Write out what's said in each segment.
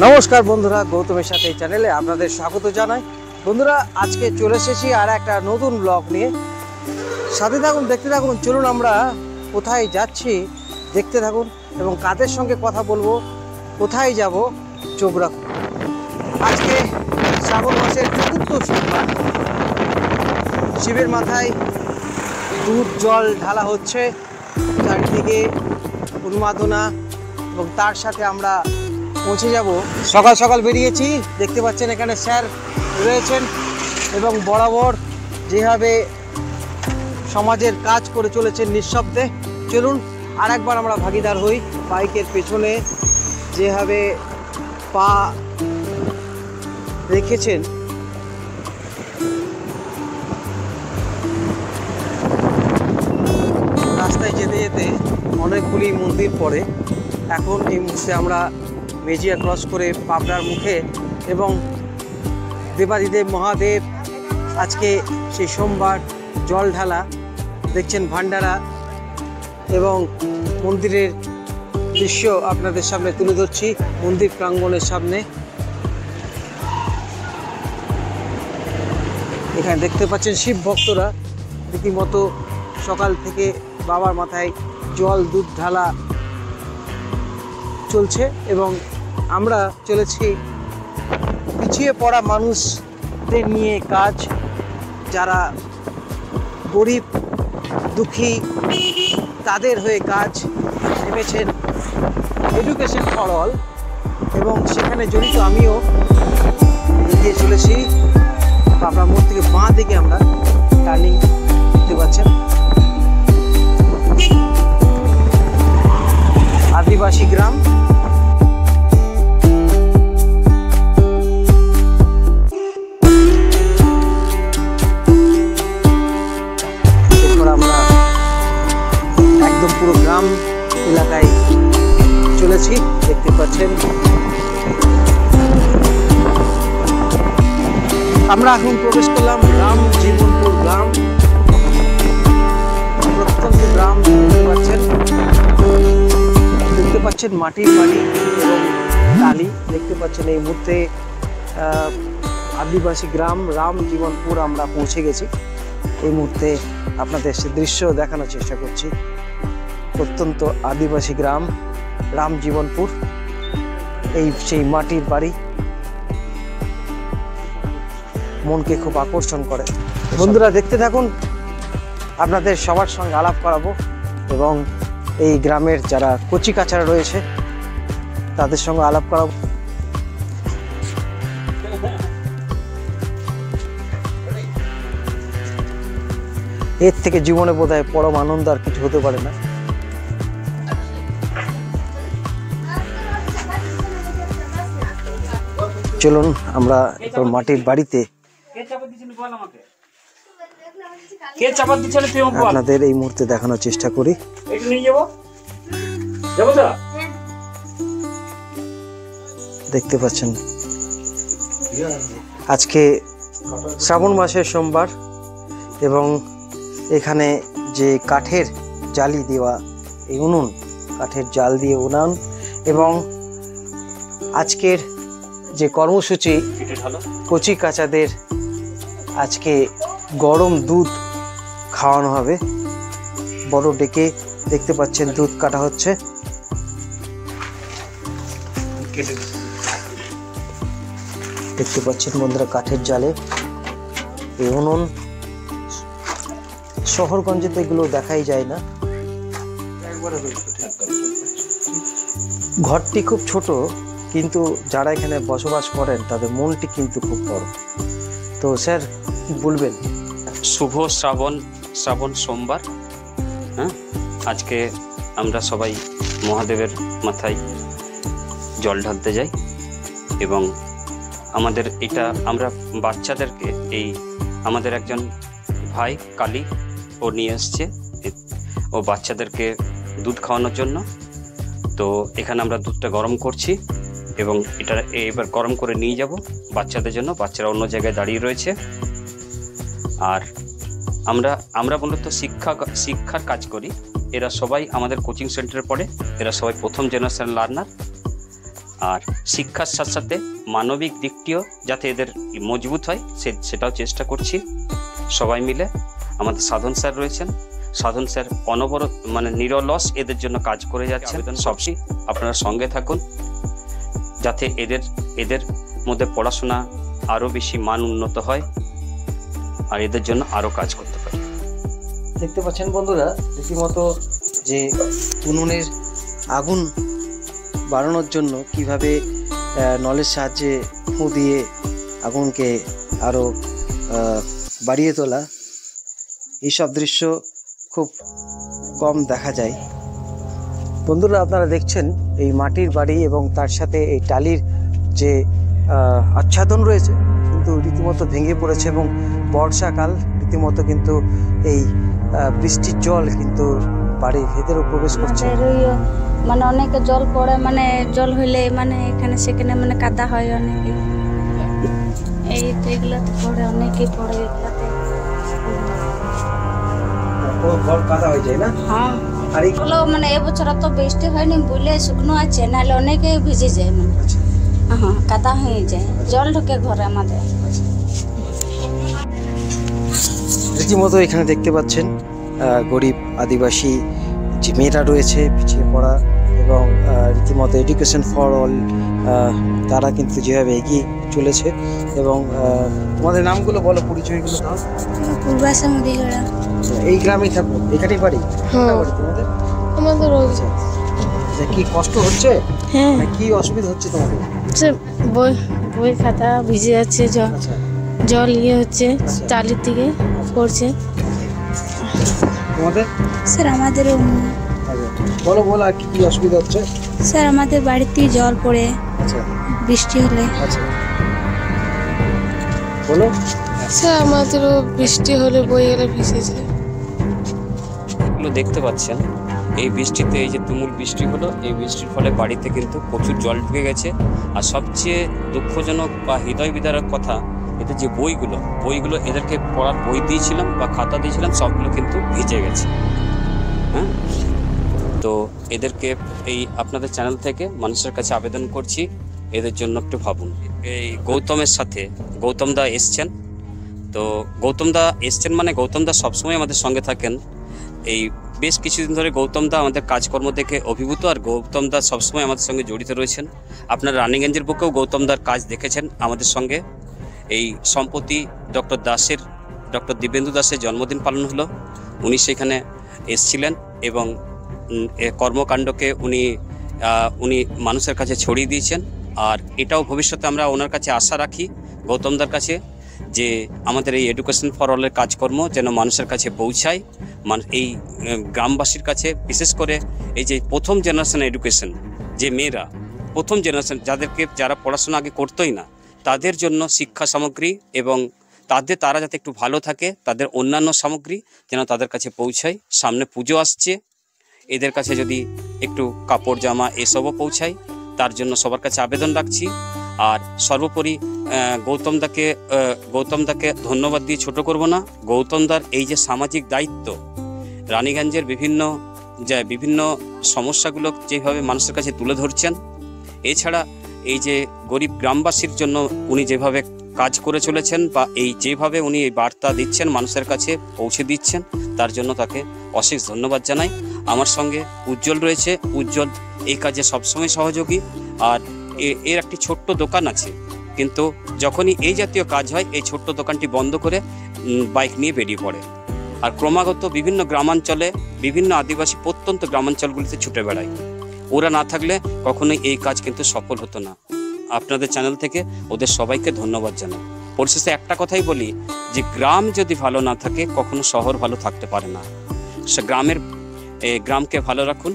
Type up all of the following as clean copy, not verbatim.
নমস্কার বন্ধুরা, গৌতমের সাথে এই চ্যানেলে আপনাদের স্বাগত জানাই। বন্ধুরা, আজকে চলে এসেছি আর একটা নতুন ব্লগ নিয়ে। সাথে থাকুন, দেখতে থাকুন। চলুন আমরা কোথায় যাচ্ছি দেখতে থাকুন এবং কাদের সঙ্গে কথা বলবো, কোথায় যাব চোখ রাখুন। আজকে শ্রাবণ মাসের চতুর্থ সোমবার। শিবের মাথায় দুধ জল ঢালা হচ্ছে, চারিদিকে উন্মাদনা, এবং তার সাথে আমরা পৌঁছে যাব। সকাল সকাল বেরিয়েছি, দেখতে পাচ্ছেন এখানে স্যার রয়েছেন এবং বরাবর যেভাবে সমাজের কাজ করে চলেছেন নিঃশব্দে। চলুন আর একবার আমরা ভাগিদার হই। বাইকের পেছনে যেভাবে পা রেখেছেন, রাস্তায় যেতে যেতে অনেকগুলি মন্দির পড়ে। এখন এই মুহূর্তে আমরা মেজিয়া ক্রস করে পাবনার মুখে, এবং দেবাদিদেব মহাদেব আজকে সেই সোমবার জল ঢালা দেখছেন, ভান্ডারা এবং মন্দিরের দৃশ্য আপনাদের সামনে তুলে ধরছি। মন্দির প্রাঙ্গণের সামনে এখানে দেখতে পাচ্ছেন শিব ভক্তরা রীতিমতো সকাল থেকে বাবার মাথায় জল দুধ ঢালা চলছে, এবং আমরা চলেছি পিছিয়ে পড়া মানুষদের নিয়ে কাজ, যারা গরিব দুঃখী তাদের হয়ে কাজ নেমেছেন এডুকেশন ফর অল, এবং সেখানে জড়িত আমিও এগিয়ে চলেছি। আপনার মোড় থেকে বাঁ দিকে আমরা টার্নিং দেখতে পাচ্ছেন। আদিবাসী গ্রাম, আমরা একদম পুরো গ্রাম এলাকায় চলেছি, দেখতে পাচ্ছেন। আমরা এখন প্রবেশ করলাম রাম জীবনপুর গ্রাম, প্রত্যন্ত গ্রাম। দেখতে পাচ্ছেন মাটির বাড়ি এবং টালি। দেখতে পাচ্ছেন এই মুহূর্তে আদিবাসী গ্রাম রাম জীবনপুর আমরা পৌঁছে গেছি। এই মুহূর্তে আপনাদের সে দৃশ্য দেখানোর চেষ্টা করছি। প্রত্যন্ত আদিবাসী গ্রাম রাম জীবনপুর, এই সেই মাটির বাড়ি মনকে খুব আকর্ষণ করে। বন্ধুরা দেখতে থাকুন, আপনাদের সবার সঙ্গে আলাপ করাবো এবং এই গ্রামের যারা কচি কাচারা রয়েছে তাদের সঙ্গে আলাপ করাবো। এর থেকে জীবনে বোধহয় পরম আনন্দ আর কিছু হতে পারে না। চলুন আমরা মাটির বাড়িতে আপনাদের এই মুহূর্তে দেখানোর চেষ্টা করি। দেখতে পাচ্ছেন আজকে শ্রাবণ মাসের সোমবার, এবং এখানে যে কাঠের জালি দেওয়া এই উনুন, কাঠের জাল দিয়ে উনান, এবং আজকের যে কর্মসূচি কচি কাচাদের আজকে গরম দুধ খাওয়ানো হবে। বড় ডেকে দেখতে পাচ্ছেন দুধ কাটা হচ্ছে। দেখতে পাচ্ছেন বন্ধুরা কাঠের জালে এই উনুন। শহরগঞ্জে তো এগুলো দেখাই যায় না। ঘরটি খুব ছোট, কিন্তু যারা এখানে বসবাস করেন তাদের মনটি কিন্তু খুব বড়। তো স্যার কি বলবেন? শুভ শ্রাবণ সোমবার। হ্যাঁ, আজকে আমরা সবাই মহাদেবের মাথায় জল ঢালতে যাই, এবং আমাদের এটা আমরা বাচ্চাদেরকে, এই আমাদের একজন ভাই কালী ও নিয়ে এসছে ও বাচ্চাদেরকে দুধ খাওয়ানোর জন্য। তো এখানে আমরা দুধটা গরম করছি এবং এটা এবার গরম করে নিয়ে যাব বাচ্চাদের জন্য। বাচ্চারা অন্য জায়গায় দাঁড়িয়ে রয়েছে। আর আমরা মূলত শিক্ষার কাজ করি। এরা সবাই আমাদের কোচিং সেন্টারে পড়ে, এরা সবাই প্রথম জেনারেশন লার্নার। আর শিক্ষার সাথে সাথে মানবিক দিকটিও যাতে এদের মজবুত হয় সেটাও চেষ্টা করছি সবাই মিলে। আমাদের সাধন স্যার রয়েছেন, সাধন স্যার অনবরত মানে নিরলস এদের জন্য কাজ করে যাচ্ছেন। সবই আপনারা সঙ্গে থাকুন যাতে এদের মধ্যে পড়াশোনা আরও বেশি মান উন্নত হয় আর এদের জন্য আরও কাজ করতে পারি। দেখতে পাচ্ছেন বন্ধুরা, রীতিমতো যে উনুনের আগুন বাড়ানোর জন্য কিভাবে নলের সাহায্যে ফুঁ দিয়ে আগুনকে আরও বাড়িয়ে তোলা, এইসব দৃশ্য খুব কম দেখা যায়। বন্ধুরা, আপনারা দেখছেন এই মাটির বাড়ি এবং তার সাথে এই টালির যে আচ্ছাদন রয়েছে কিন্তু রীতিমতো ভেঙে পড়েছে এবং বর্ষাকাল রীতিমতো কিন্তু এই বৃষ্টির জল কিন্তু বাড়ির ভেতরেও প্রবেশ করছে। মানে অনেকে জল পড়ে, মানে জল হইলে মানে এখানে সেখানে মানে কাদা হয় অনেকে, এইগুলোতে পড়ে, অনেকেই পড়ে এগুলাতে। ঘর কাদা হয়ে যায় না? হ্যাঁ, আর এগুলো মানে এবছর তো বৃষ্টি হয়নি বলে শুকনো আছে, নাহলে অনেকে ভিজে যায়, মানে হ্যাঁ কাদা হয়ে যায়, জল ঢুকে ঘরে আমাদের। রীতিমতো এখানে দেখতে পাচ্ছেন গরিব আদিবাসী যে মেয়েরা রয়েছে পিছিয়ে পড়া এবং রীতিমতো এডুকেশন ফর অল, তারা কিন্তু যেভাবে এগিয়ে চলেছে। এবং তোমাদের নামগুলো বলো, পরিচয়গুলো দাও। পূর্বাশা মুদিগড়া। এই গ্রামেই থাকো? এখানেই বাড়ি? তোমাদের? আমাদের কি কষ্ট হচ্ছে? হ্যাঁ, কি অসুবিধা হচ্ছে তোমাদের? বই খাতা ভিজে যাচ্ছে, জল হচ্ছে চালির দিকে পড়ছে। তোমাদের? স্যার আমাদেরও। বলো বলো, আর কি অসুবিধা হচ্ছে? স্যার আমাদের বাড়িতে জল পড়ে বৃষ্টি হলে। বলো। স্যার আমাদেরও বৃষ্টি হলে বই গেলে ভিজে যায়। এগুলো দেখতে পাচ্ছেন, এই বৃষ্টিতে এই যে তুমুল বৃষ্টি হলো, এই বৃষ্টির ফলে বাড়িতে কিন্তু প্রচুর জল ঢুকে গেছে। আর সবচেয়ে দুঃখজনক বা হৃদয় বিদারক কথা, এদের যে বইগুলো এদেরকে পড়ার বই দিয়েছিলাম বা খাতা দিয়েছিলাম, সবগুলো কিন্তু ভিজে গেছে। হ্যাঁ, তো এদেরকে এই আপনাদের চ্যানেল থেকে মানুষের কাছে আবেদন করছি, এদের জন্য একটু ভাবুন। এই গৌতম দা এসছেন, তো গৌতম দা এসছেন মানে গৌতম দা সবসময় আমাদের সঙ্গে থাকেন। এই বেশ কিছুদিন ধরে গৌতম দা আমাদের কাজকর্ম দেখে অভিভূত, আর গৌতম দা সবসময় আমাদের সঙ্গে জড়িত রয়েছেন। আপনারা রানীগঞ্জের বুকেও গৌতম দার কাজ দেখেছেন আমাদের সঙ্গে। এই সম্প্রতি ডক্টর দিব্যেন্দু দাসের জন্মদিন পালন হলো, উনি সেখানে এসছিলেন এবং কর্মকাণ্ডকে উনি মানুষের কাছে ছড়িয়ে দিয়েছেন। আর এটাও ভবিষ্যতে আমরা ওনার কাছে আশা রাখি, গৌতমদার কাছে, যে আমাদের এই এডুকেশন ফর অলের কাজকর্ম যেন মানুষের কাছে পৌঁছায়, এই গ্রামবাসীর কাছে। বিশেষ করে এই যে প্রথম জেনারেশন এডুকেশন, যে মেয়েরা প্রথম জেনারেশন, যারা পড়াশোনা আগে করতোই না, তাদের জন্য শিক্ষা সামগ্রী এবং তারা যাতে একটু ভালো থাকে, তাদের অন্যান্য সামগ্রী যেন তাদের কাছে পৌঁছায়। সামনে পুজো আসছে, এদের কাছে যদি একটু কাপড় জামা এসবও পৌঁছায়, তার জন্য সবার কাছে আবেদন রাখছি। আর সর্বোপরি গৌতমদাকে ধন্যবাদ দিয়ে ছোট করব না। গৌতমদার এই যে সামাজিক দায়িত্ব, রানীগঞ্জের বিভিন্ন সমস্যাগুলো যেভাবে মানুষের কাছে তুলে ধরছেন, এছাড়া এই যে গরিব গ্রামবাসীর জন্য উনি যেভাবে কাজ করে চলেছেন বা যেভাবে উনি এই বার্তা দিচ্ছেন, মানুষের কাছে পৌঁছে দিচ্ছেন, তার জন্য তাকে অশেষ ধন্যবাদ জানাই। আমার সঙ্গে উজ্জ্বল রয়েছে, উজ্জ্বল এই কাজে সবসময় সহযোগী। আর এর একটি ছোট্ট দোকান আছে, কিন্তু যখনই এই জাতীয় কাজ হয় এই ছোট্ট দোকানটি বন্ধ করে বাইক নিয়ে বেরিয়ে পড়ে। আর ক্রমাগত বিভিন্ন গ্রামাঞ্চলে, বিভিন্ন আদিবাসী প্রত্যন্ত গ্রামাঞ্চলগুলিতে ছুটে বেড়ায়। ওরা না থাকলে কখনোই এই কাজ কিন্তু সফল হতো না। আপনাদের চ্যানেল থেকে ওদের সবাইকে ধন্যবাদ জানাই। পরিশেষে একটা কথাই বলি, যে গ্রাম যদি ভালো না থাকে কখনো শহর ভালো থাকতে পারে না। সে গ্রামকে ভালো রাখুন।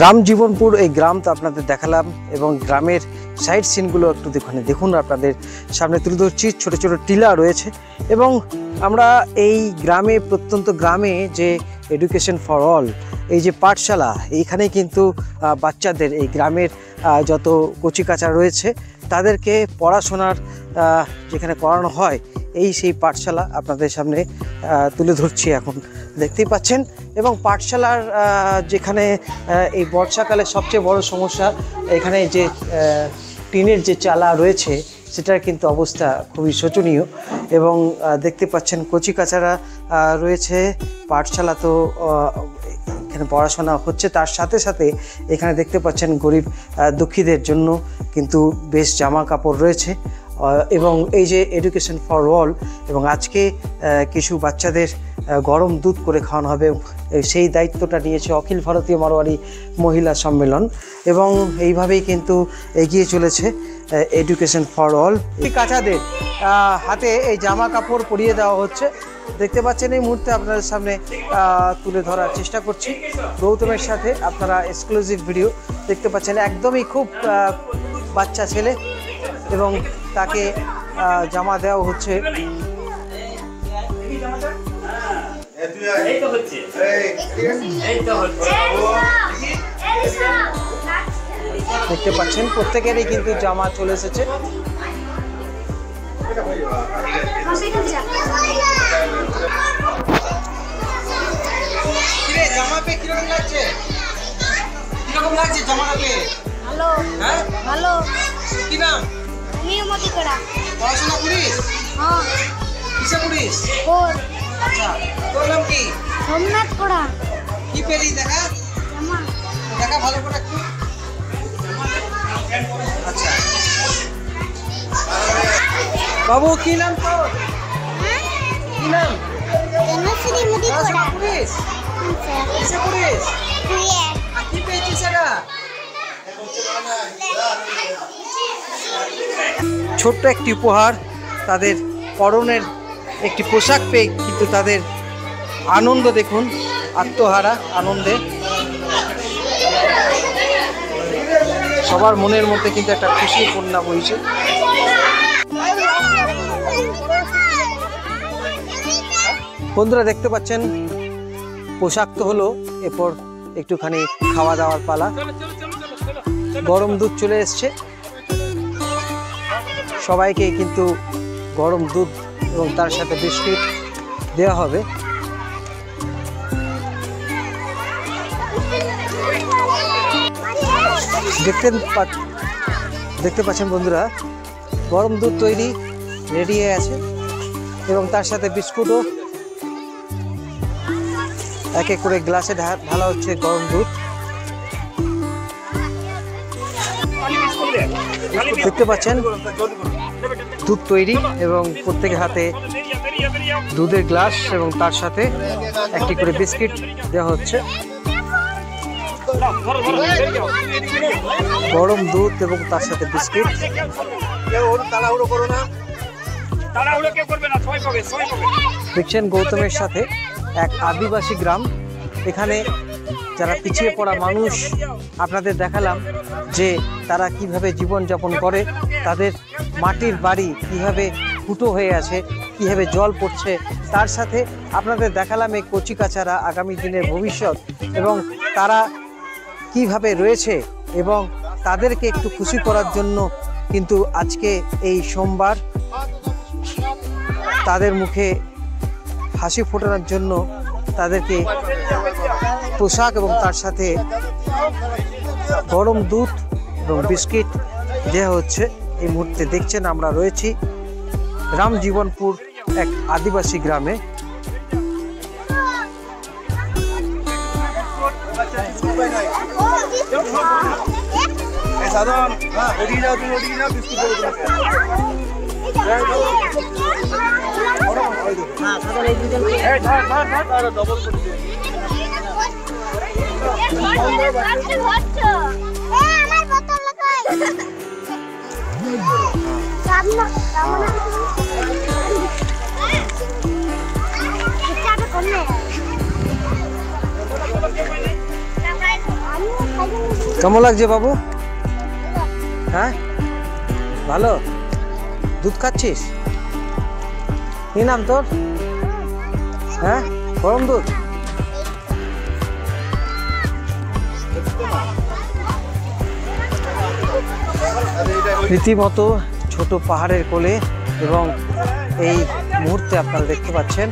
রামজীবনপুর এই গ্রাম তো আপনাদের দেখালাম, এবং গ্রামের সাইড সিনগুলো একটু দেখুন আপনাদের সামনে তুলে ধরছি। ছোট ছোট টিলা রয়েছে এবং আমরা এই গ্রামে, প্রত্যন্ত গ্রামে যে এডুকেশন ফর অল, এই যে পাঠশালা, এইখানে কিন্তু বাচ্চাদের, এই গ্রামের যত কচিকাঁচা রয়েছে তাদেরকে পড়াশোনার যেখানে করানো হয়, এই সেই পাঠশালা আপনাদের সামনে তুলে ধরছি এখন, দেখতেই পাচ্ছেন। এবং পাঠশালার যেখানে এই বর্ষাকালে সবচেয়ে বড় সমস্যা, এখানে যে টিনের যে চালা রয়েছে সেটার কিন্তু অবস্থা খুবই শোচনীয়। এবং দেখতে পাচ্ছেন কচিকাচারা রয়েছে, পাঠশালা তো এখানে পড়াশোনা হচ্ছে, তার সাথে সাথে এখানে দেখতে পাচ্ছেন গরিব দুঃখীদের জন্য কিন্তু বেশ জামা কাপড় রয়েছে। এবং এই যে এডুকেশন ফর অল, এবং আজকে কিছু বাচ্চাদের গরম দুধ করে খাওয়ানো হবে, সেই দায়িত্বটা নিয়েছে অখিল ভারতীয় মারোয়ারি মহিলা সম্মেলন। এবং এইভাবেই কিন্তু এগিয়ে চলেছে এডুকেশন ফর অল। এই কাচাদের হাতে এই জামা কাপড় পরিয়ে দেওয়া হচ্ছে, দেখতে পাচ্ছেন। এই মুহূর্তে আপনাদের সামনে তুলে ধরার চেষ্টা করছি গৌতমের সাথে। আপনারা এক্সক্লুসিভ ভিডিও দেখতে পাচ্ছেন, একদমই খুব বাচ্চা ছেলে, এবং তাকে জামা দেওয়া হচ্ছে। দেখতে পাচ্ছেন প্রত্যেকেরই কিন্তু জামা চলে এসেছে। জামা পেয়ে কিরকম লাগছে? কিরকম লাগছে জামাটা পেয়ে? ভালো। হ্যাঁ ভালো। কি নাম? নিয়মতি করা। পড়াশোনা করিস? হ্যাঁ। কিসে করিস? ওর আচ্ছা, তোর নাম কি? সোমনাথ করা। কি পেলি দেখা? জামা। দেখা ভালো করে একটু। আচ্ছা বাবু, কি নাম তোর? কি নাম? জন্মশ্রী মুদি পড়াশোনা করা। করিস? কিসে করিস? আর কি পেয়েছিস এটা? ছোট্ট একটি উপহার, তাদের পরনের একটি পোশাক পেয়ে কিন্তু তাদের আনন্দ দেখুন, আত্মহারা আনন্দে। সবার মনের মধ্যে কিন্তু একটা খুশির বন্যা বইছে। বন্ধুরা দেখতে পাচ্ছেন, পোশাক তো হলো, এরপর একটুখানি খাওয়া দাওয়ার পালা। গরম দুধ চলে এসছে, সবাইকে কিন্তু গরম দুধ এবং তার সাথে বিস্কিট দেওয়া হবে। দেখতে পাচ্ছেন বন্ধুরা, গরম দুধ তৈরি রেডি হয়ে আছে, এবং তার সাথে বিস্কুটও এক এক করে গ্লাসে ঢালা হচ্ছে গরম দুধ। দেখতে পাচ্ছেন দুধ তৈরি, এবং প্রত্যেকের হাতে দুধের গ্লাস এবং তার সাথে একটি করে বিস্কিট দেওয়া হচ্ছে। গরম দুধ এবং তার সাথে বিস্কিট। দেখছেন গৌতমের সাথে এক আদিবাসী গ্রাম, এখানে যারা পিছিয়ে পড়া মানুষ, আপনাদের দেখালাম যে তারা কিভাবে জীবনযাপন করে, তাদের মাটির বাড়ি কিভাবে ফুটো হয়ে আছে, কিভাবে জল পড়ছে, তার সাথে আপনাদের দেখালাম এই কচিকাচারা আগামী দিনের ভবিষ্যৎ, এবং তারা কিভাবে রয়েছে, এবং তাদেরকে একটু খুশি করার জন্য কিন্তু আজকে এই সোমবার তাদের মুখে হাসি ফোটানোর জন্য তাদেরকে পোশাক এবং তার সাথে গরম দুধ এবং বিস্কিট দেওয়া হচ্ছে। এই মুহূর্তে দেখছেন আমরা রয়েছি রামজীবনপুর এক আদিবাসী গ্রামে। কেমন লাগছে বাবু? হ্যাঁ ভালো। দুধ খাচ্ছিস? কি নাম তোর? হ্যাঁ গরম দুধ। রীতিমতো ছোট পাহাড়ের কোলে, এবং এই মুহূর্তে আপনারা দেখতে পাচ্ছেন।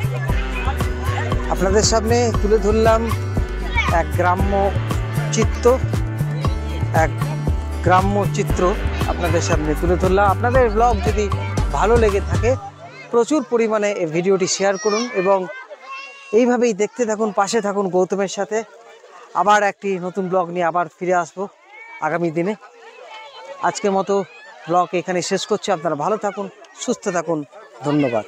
আপনাদের সামনে তুলে ধরলাম এক গ্রাম্য চিত্র আপনাদের সামনে তুলে ধরলাম। আপনাদের ব্লগ যদি ভালো লেগে থাকে প্রচুর পরিমাণে এই ভিডিওটি শেয়ার করুন এবং এইভাবেই দেখতে থাকুন, পাশে থাকুন গৌতমের সাথে। আবার একটি নতুন ব্লগ নিয়ে আবার ফিরে আসবো আগামী দিনে। আজকের মতো ব্লগ এখানে শেষ করছি। আপনারা ভালো থাকুন, সুস্থ থাকুন, ধন্যবাদ।